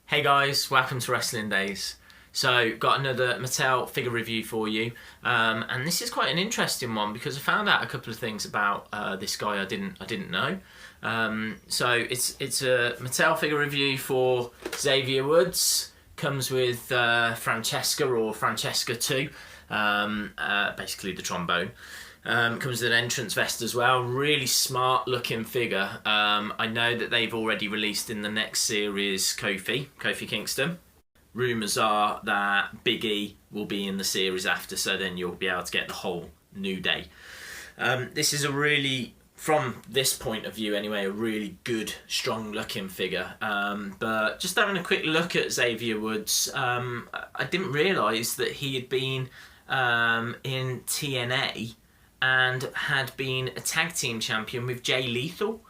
Hey guys, welcome to Wrestling Days. So, got another Mattel figure review for you, and this is quite an interesting one because I found out a couple of things about this guy I didn't know. So it's a Mattel figure review for Xavier Woods. Comes with Francesca or Francesca 2, basically the trombone. Comes with an entrance vest as well. Really smart looking figure. I know that they've already released in the next series Kofi Kingston. Rumours are that Big E will be in the series after, so then you'll be able to get the whole New Day. This is a really, from this point of view anyway, a really good, strong looking figure. But just having a quick look at Xavier Woods, I didn't realise that he had been in TNA and had been a tag team champion with Jay Lethal.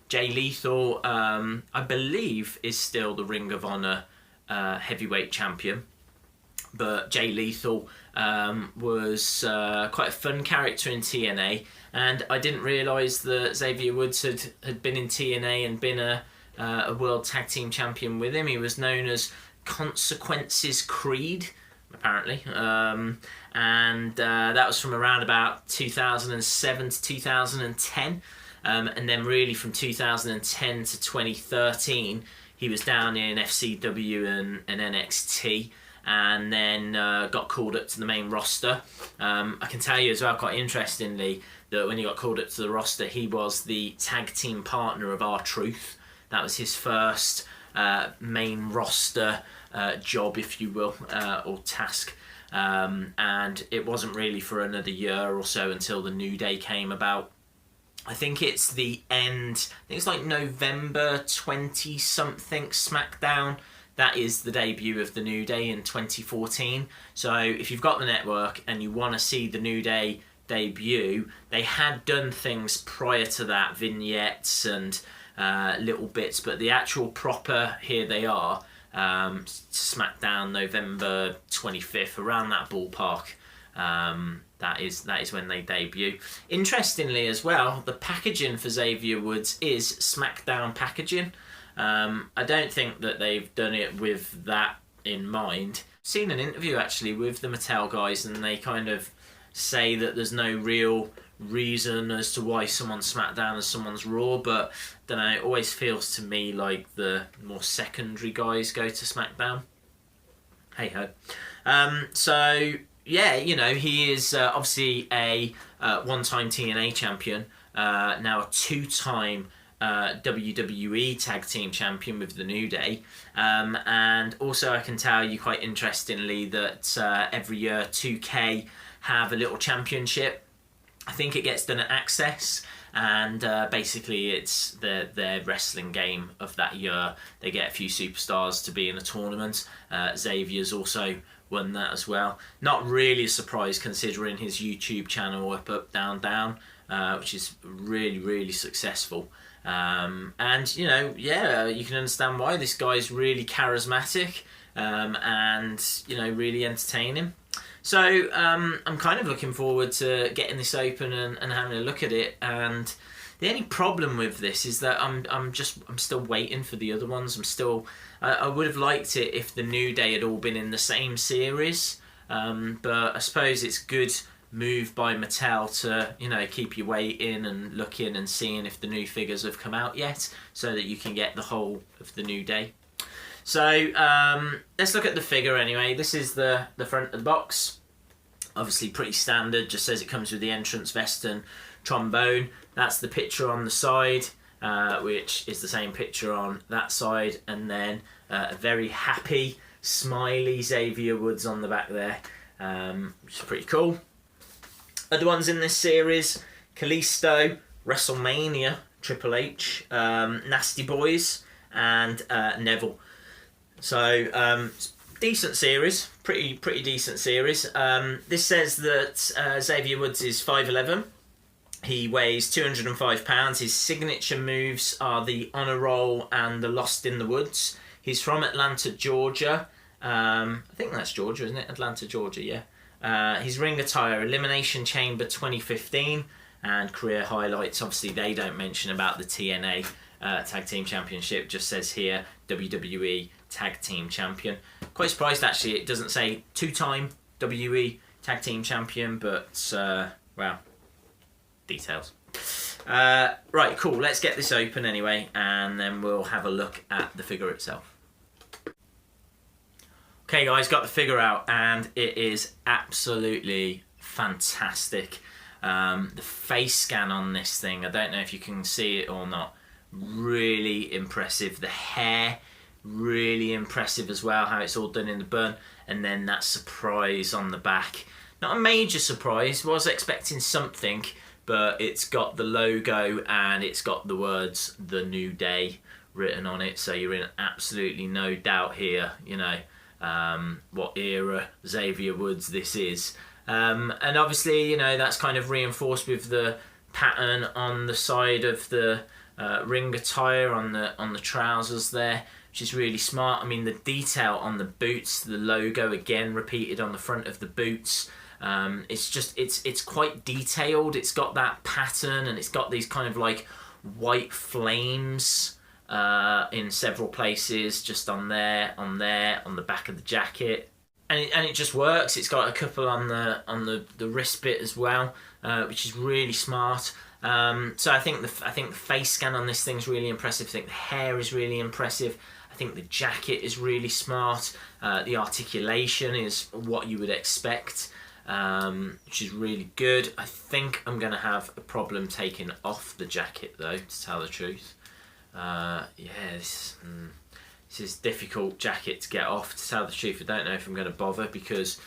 Jay Lethal, I believe, is still the Ring of Honor heavyweight champion. But Jay Lethal was quite a fun character in TNA, and I didn't realise that Xavier Woods had been in TNA and been a world tag team champion with him. He was known as Consequences Creed, apparently, and that was from around about 2007 to 2010, and then really from 2010 to 2013 he was down in FCW and NXT, and then got called up to the main roster. I can tell you as well, quite interestingly, that when he got called up to the roster, he was the tag team partner of R-Truth. That was his first main roster job, if you will, or task. And it wasn't really for another year or so until the New Day came about. I think it's the end, I think it's like November 20-something SmackDown. That is the debut of the New Day in 2014. So if you've got the network and you want to see the New Day debut, they had done things prior to that, vignettes and little bits, but the actual proper, here they are, SmackDown November 25th, around that ballpark. That is when they debut. Interestingly as well, the packaging for Xavier Woods is SmackDown packaging. I don't think that they've done it with that in mind. I've seen an interview actually with the Mattel guys, and they kind of say that there's no real reason as to why someone's SmackDown and someone's Raw, but I don't know, it always feels to me like the more secondary guys go to SmackDown. Hey ho. So yeah, you know, he is obviously a one-time TNA champion, now a two-time WWE Tag Team Champion with the New Day, and also I can tell you quite interestingly that every year 2K have a little championship. I think it gets done at Access, and basically it's their wrestling game of that year. They get a few superstars to be in a tournament. Xavier's also won that as well. Not really a surprise considering his YouTube channel, Up Down Down, which is really successful. And you know, yeah, you can understand why. This guy's really charismatic, and you know, really entertaining. So I'm kind of looking forward to getting this open and having a look at it. And the only problem with this is that I'm still waiting for the other ones. I would have liked it if the New Day had all been in the same series, but I suppose it's good move by Mattel to, you know, keep you waiting and looking and seeing if the new figures have come out yet, so that you can get the whole of the New Day. So let's look at the figure anyway. This is the front of the box. Obviously pretty standard, just says it comes with the entrance vest and trombone. That's the picture on the side, which is the same picture on that side, and then a very happy, smiley Xavier Woods on the back there, which is pretty cool. Other ones in this series: Kalisto, WrestleMania, Triple H, Nasty Boys, and Neville. So decent series, pretty decent series. This says that Xavier Woods is 5'11". He weighs 205 pounds. His signature moves are the Honor Roll and the Lost in the Woods. He's from Atlanta, Georgia. I think that's Georgia, isn't it? Atlanta, Georgia, yeah. His ring attire: Elimination Chamber 2015, and career highlights. Obviously, they don't mention about the TNA Tag Team Championship. Just says here WWE Tag Team Champion. Quite surprised actually it doesn't say 2-time WWE Tag Team Champion, but well, details. Right, cool. Let's get this open anyway, and then we'll have a look at the figure itself. Okay guys, got the figure out and it is absolutely fantastic. The face scan on this thing, I don't know if you can see it or not, really impressive. The hair, really impressive as well, how it's all done in the bun, and then that surprise on the back. Not a major surprise, was expecting something, but it's got the logo and it's got the words "The New Day" written on it, so you're in absolutely no doubt here, you know, what era Xavier Woods this is. And obviously, you know, that's kind of reinforced with the pattern on the side of the ring attire on the trousers there, which is really smart. I mean, the detail on the boots, the logo again repeated on the front of the boots. It's just, it's quite detailed. It's got that pattern and it's got these kind of like white flames in several places, just on there, on the back of the jacket, and it just works. It's got a couple on the wrist bit as well, which is really smart. So I think the face scan on this thing's really impressive. I think the hair is really impressive. I think the jacket is really smart. The articulation is what you would expect, which is really good. I think I'm going to have a problem taking off the jacket though, to tell the truth. Yeah, this is a difficult jacket to get off, to tell the truth. I don't know if I'm going to bother because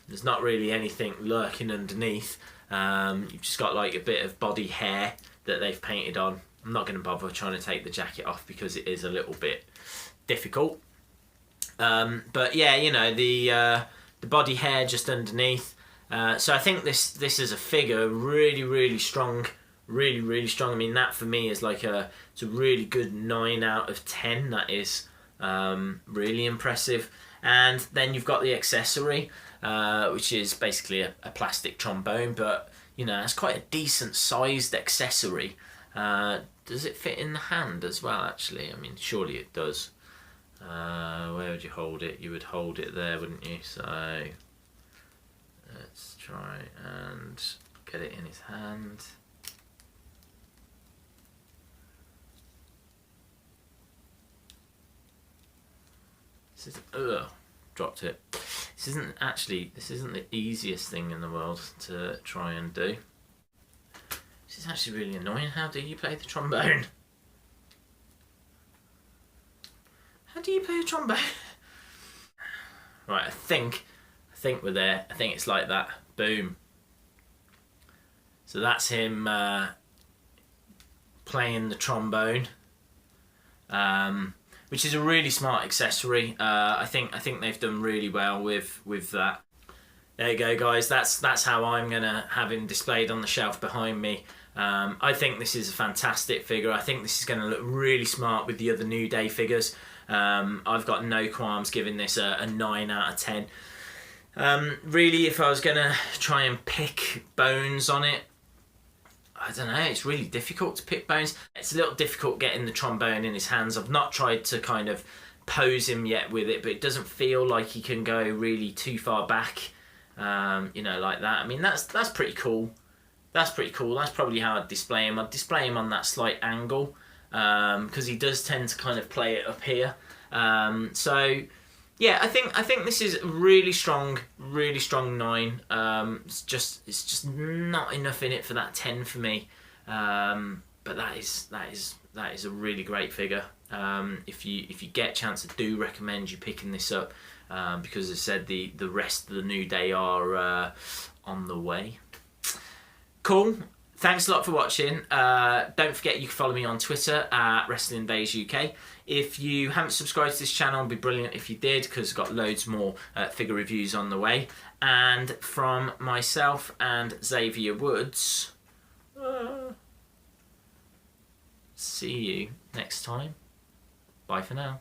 there's not really anything lurking underneath. You've just got like a bit of body hair that they've painted on. I'm not going to bother trying to take the jacket off because it is a little bit difficult. But yeah, you know, the body hair just underneath. So I think this is a figure really strong. Really strong. I mean, that for me is like it's a really good 9 out of 10. That is really impressive. And then you've got the accessory, which is basically a plastic trombone, but you know, it's quite a decent sized accessory. Does it fit in the hand as well, actually? I mean, surely it does. Where would you hold it? You would hold it there, wouldn't you? So let's try and get it in his hand. Dropped it. This isn't the easiest thing in the world to try and do. This is actually really annoying. How do you play the trombone? How do you play a trombone? Right, I think we're there. I think it's like that. Boom. So that's him playing the trombone. Which is a really smart accessory. I think they've done really well with that. There you go, guys. That's how I'm gonna have him displayed on the shelf behind me. I think this is a fantastic figure. I think this is going to look really smart with the other New Day figures. I've got no qualms giving this a 9 out of 10. Really, if I was going to try and pick bones on it, I don't know, it's really difficult to pick bones. It's a little difficult getting the trombone in his hands. I've not tried to kind of pose him yet with it, but it doesn't feel like he can go really too far back, you know, like that. I mean, that's pretty cool. That's pretty cool. That's probably how I'd display him. I'd display him on that slight angle, because he does tend to kind of play it up here. So yeah, I think this is a really strong 9. It's just not enough in it for that 10 for me. But that is a really great figure. If you get a chance, I do recommend you picking this up, because as I said, the rest of the New Day are on the way. Cool. Thanks a lot for watching. Don't forget you can follow me on Twitter at Wrestling Days UK. If you haven't subscribed to this channel, it'd be brilliant if you did, because I've got loads more figure reviews on the way. And from myself and Xavier Woods, see you next time. Bye for now.